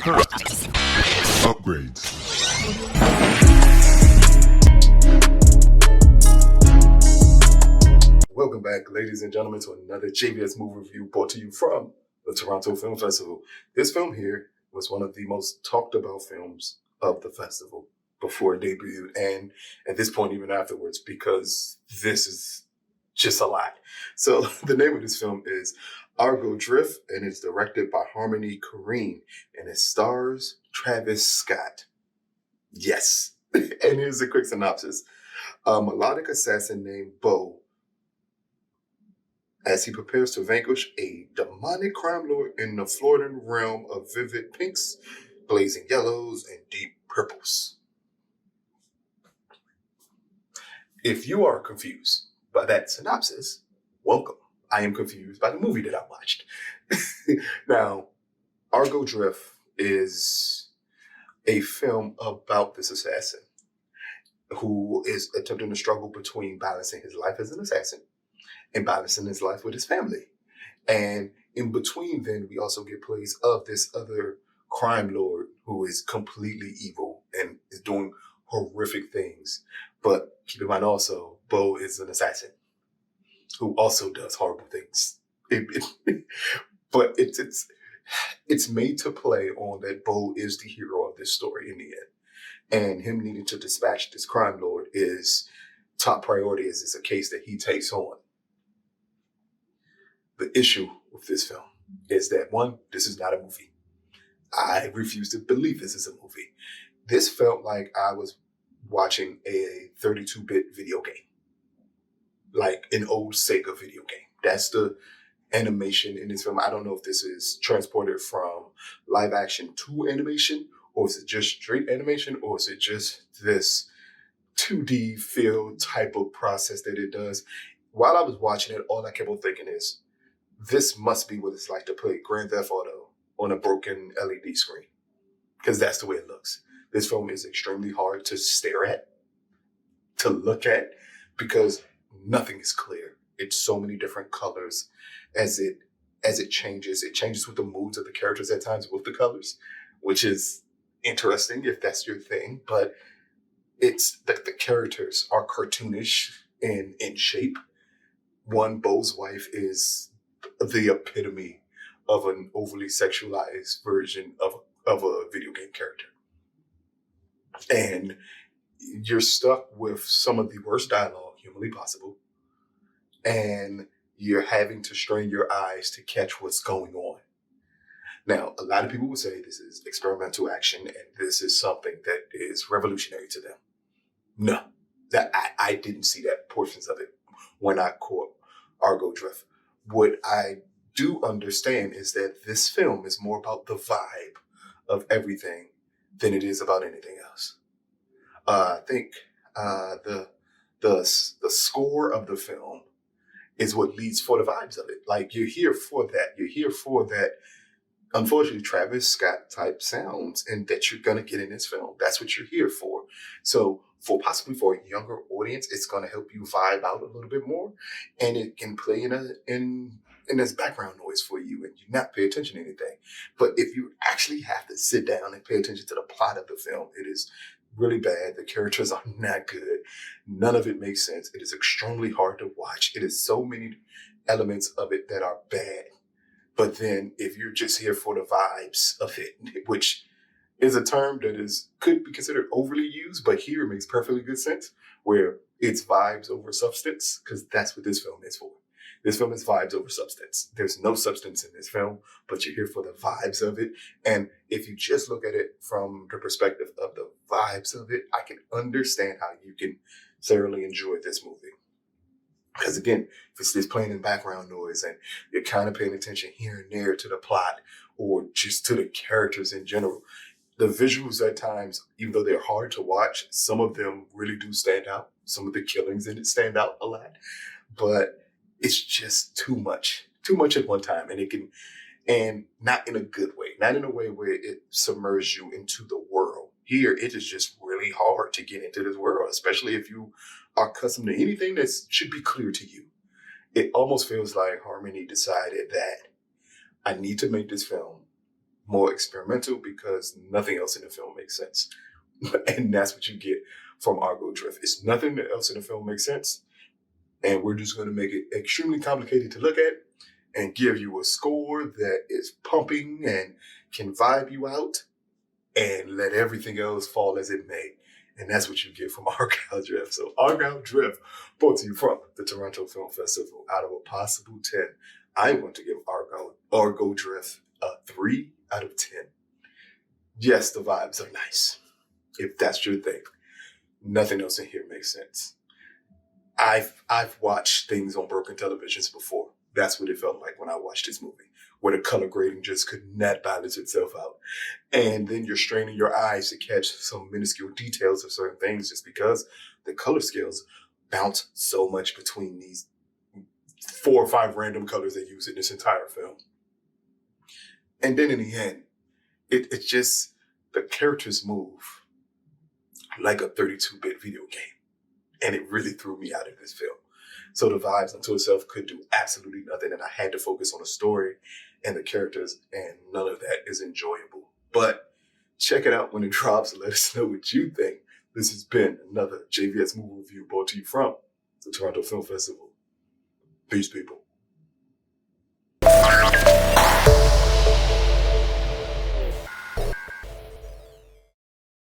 Upgrades. Welcome back, ladies and gentlemen, to another JVS movie review brought to you from the Toronto Film Festival. This film here was one of the most talked about films of the festival before it debuted, and at this point, even afterwards, because this is just a lot. So the name of this film is Aggro Dr1ft, and it's directed by Harmony Korine, and it stars Travis Scott. Yes. And here's a quick synopsis. A melodic assassin named Bo, as he prepares to vanquish a demonic crime lord in the Floridan realm of vivid pinks, blazing yellows, and deep purples. If you are confused by that synopsis, welcome. I am confused by the movie that I watched. Now, Aggro Dr1ft is a film about this assassin who is attempting to struggle between balancing his life as an assassin and balancing his life with his family. And in between then, we also get plays of this other crime lord who is completely evil and is doing horrific things. But keep in mind also, Bo is an assassin who also does horrible things. But it's made to play on that Bo is the hero of this story in the end. And him needing to dispatch this crime lord is top priority, as it's a case that he takes on. The issue with this film is that, one, this is not a movie. I refuse to believe this is a movie. This felt like I was watching a 32-bit video game, like an old Sega video game. That's the animation in this film. I don't know if this is transported from live action to animation, or is it just straight animation, or is it just this 2D feel type of process that it does. While I was watching it, all I kept on thinking is, this must be what it's like to play Grand Theft Auto on a broken LED screen, because that's the way it looks. This film is extremely hard to stare at, to look at, because nothing is clear. It's so many different colors as it changes. It changes with the moods of the characters at times with the colors, which is interesting if that's your thing. But it's that the characters are cartoonish in shape. One, Bo's wife is the epitome of an overly sexualized version of a video game character. And you're stuck with some of the worst dialogue humanly possible. And you're having to strain your eyes to catch what's going on. Now, a lot of people would say this is experimental action and this is something that is revolutionary to them. No, that I didn't see that portions of it when I caught Aggro Dr1ft. What I do understand is that this film is more about the vibe of everything than it is about anything else. I think the score of the film is what leads for the vibes of it. Like, you're here for that. You're here for that, unfortunately, Travis Scott type sounds and that you're going to get in this film. That's what you're here for. So possibly for a younger audience, it's going to help you vibe out a little bit more, and it can play in as background noise for you and you not pay attention to anything. But if you actually have to sit down and pay attention to the plot of the film, it is really bad. The characters are not good. None of it makes sense. It is extremely hard to watch. It is so many elements of it that are bad. But then if you're just here for the vibes of it, which is a term that could be considered overly used, but here it makes perfectly good sense, where it's vibes over substance, because that's what this film is for. This film is vibes over substance. There's no substance in this film, but you're here for the vibes of it. And if you just look at it from the perspective of the vibes of it, I can understand how you can thoroughly enjoy this movie. Because again, if it's this playing in background noise and you're kind of paying attention here and there to the plot or just to the characters in general, the visuals at times, even though they're hard to watch, some of them really do stand out. Some of the killings in it stand out a lot. But it's just too much at one time. And not in a good way, not in a way where it submerges you into the world. Here, it is just really hard to get into this world, especially if you are accustomed to anything that should be clear to you. It almost feels like Harmony decided that I need to make this film more experimental because nothing else in the film makes sense. And that's what you get from Aggro Dr1ft. It's nothing else in the film makes sense. And we're just going to make it extremely complicated to look at and give you a score that is pumping and can vibe you out and let everything else fall as it may. And that's what you get from Aggro Dr1ft. So Aggro Dr1ft, brought to you from the Toronto Film Festival. Out of a possible 10, I'm going to give Aggro Dr1ft a 3 out of 10. Yes, the vibes are nice. If that's your thing. Nothing else in here makes sense. I've watched things on broken televisions before. That's what it felt like when I watched this movie, where the color grading just could not balance itself out. And then you're straining your eyes to catch some minuscule details of certain things just because the color scales bounce so much between these 4 or 5 random colors they use in this entire film. And then in the end, it's just the characters move like a 32-bit video game. And it really threw me out of this film. So the vibes unto itself could do absolutely nothing. And I had to focus on the story and the characters. And none of that is enjoyable. But check it out when it drops. Let us know what you think. This has been another JVS movie review brought to you from the Toronto Film Festival. Peace, people.